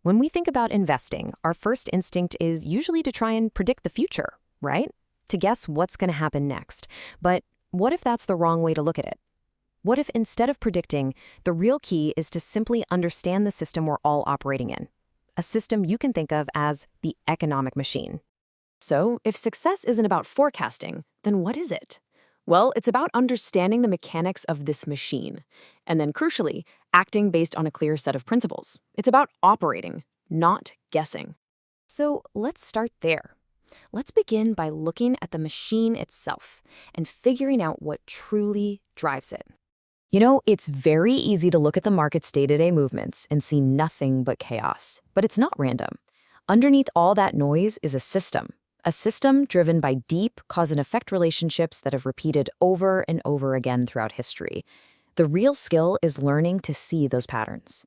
When we think about investing, our first instinct is usually to try and predict the future, right? To guess what's going to happen next. But what if that's the wrong way to look at it? What if instead of predicting, the real key is to simply understand the system we're all operating in? A system you can think of as the economic machine. So, if success isn't about forecasting, then what is it? Well, it's about understanding the mechanics of this machine, and then crucially, acting based on a clear set of principles. It's about operating, not guessing. So let's start there. Let's begin by looking at the machine itself and figuring out what truly drives it. It's very easy to look at the market's day-to-day movements and see nothing but chaos, but it's not random. Underneath all that noise is a system driven by deep cause-and-effect relationships that have repeated over and over again throughout history. The real skill is learning to see those patterns.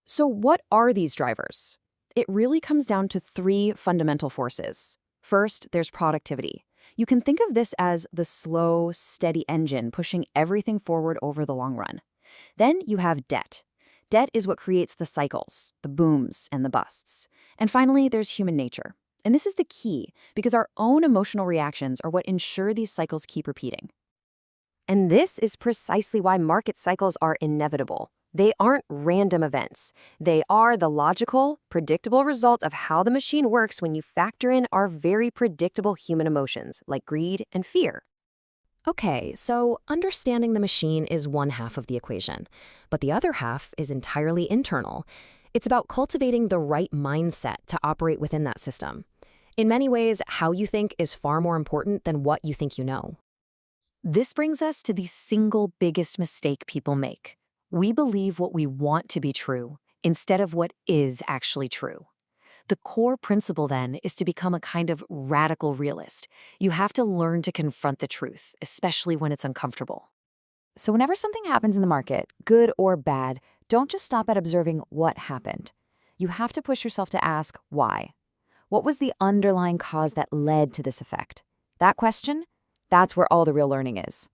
So what are these drivers? It really comes down to three fundamental forces. First, there's productivity. You can think of this as the slow, steady engine pushing everything forward over the long run. Then you have debt. Debt is what creates the cycles, the booms and the busts. And finally, there's human nature. And this is the key, because our own emotional reactions are what ensure these cycles keep repeating. And this is precisely why market cycles are inevitable. They aren't random events. They are the logical, predictable result of how the machine works when you factor in our very predictable human emotions, like greed and fear. Okay, so understanding the machine is one half of the equation, but the other half is entirely internal. It's about cultivating the right mindset to operate within that system. In many ways, how you think is far more important than what you think you know. This brings us to the single biggest mistake people make. We believe what we want to be true instead of what is actually true. The core principle, then, is to become a kind of radical realist. You have to learn to confront the truth, especially when it's uncomfortable. So whenever something happens in the market, good or bad, don't just stop at observing what happened. You have to push yourself to ask why. What was the underlying cause that led to this effect? That question, that's where all the real learning is.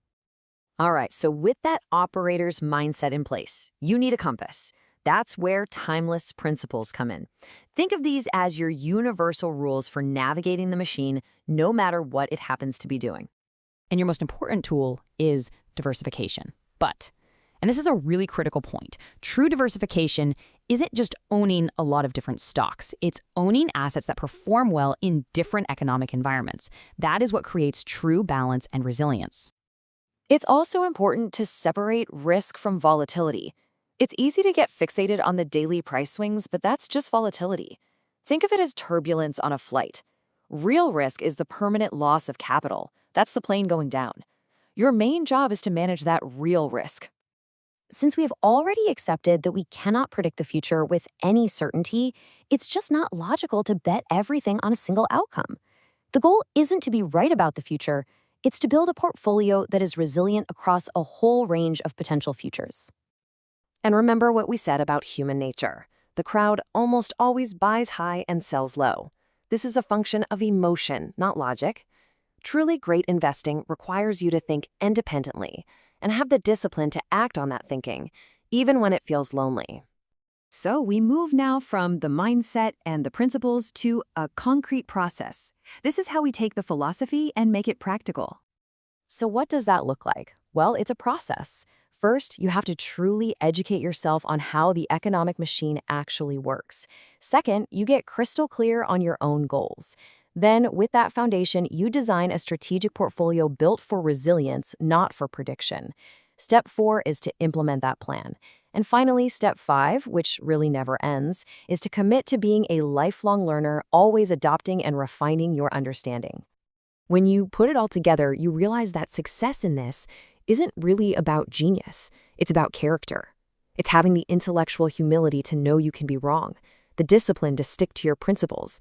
All right, so with that operator's mindset in place, you need a compass. That's where timeless principles come in. Think of these as your universal rules for navigating the machine, no matter what it happens to be doing. And your most important tool is diversification. And this is a really critical point, true diversification isn't just owning a lot of different stocks. It's owning assets that perform well in different economic environments. That is what creates true balance and resilience. It's also important to separate risk from volatility. It's easy to get fixated on the daily price swings, but that's just volatility. Think of it as turbulence on a flight. Real risk is the permanent loss of capital. That's the plane going down. Your main job is to manage that real risk. Since we have already accepted that we cannot predict the future with any certainty, it's just not logical to bet everything on a single outcome. The goal isn't to be right about the future, it's to build a portfolio that is resilient across a whole range of potential futures. And remember what we said about human nature. The crowd almost always buys high and sells low. This is a function of emotion, not logic. Truly great investing requires you to think independently and have the discipline to act on that thinking, even when it feels lonely. So we move now from the mindset and the principles to a concrete process. This is how we take the philosophy and make it practical. So what does that look like? Well, it's a process. First, you have to truly educate yourself on how the economic machine actually works. Second, you get crystal clear on your own goals. Then, with that foundation, you design a strategic portfolio built for resilience, not for prediction. Step 4 is to implement that plan. And finally, step 5, which really never ends, is to commit to being a lifelong learner, always adopting and refining your understanding. When you put it all together, you realize that success in this isn't really about genius. It's about character. It's having the intellectual humility to know you can be wrong, the discipline to stick to your principles,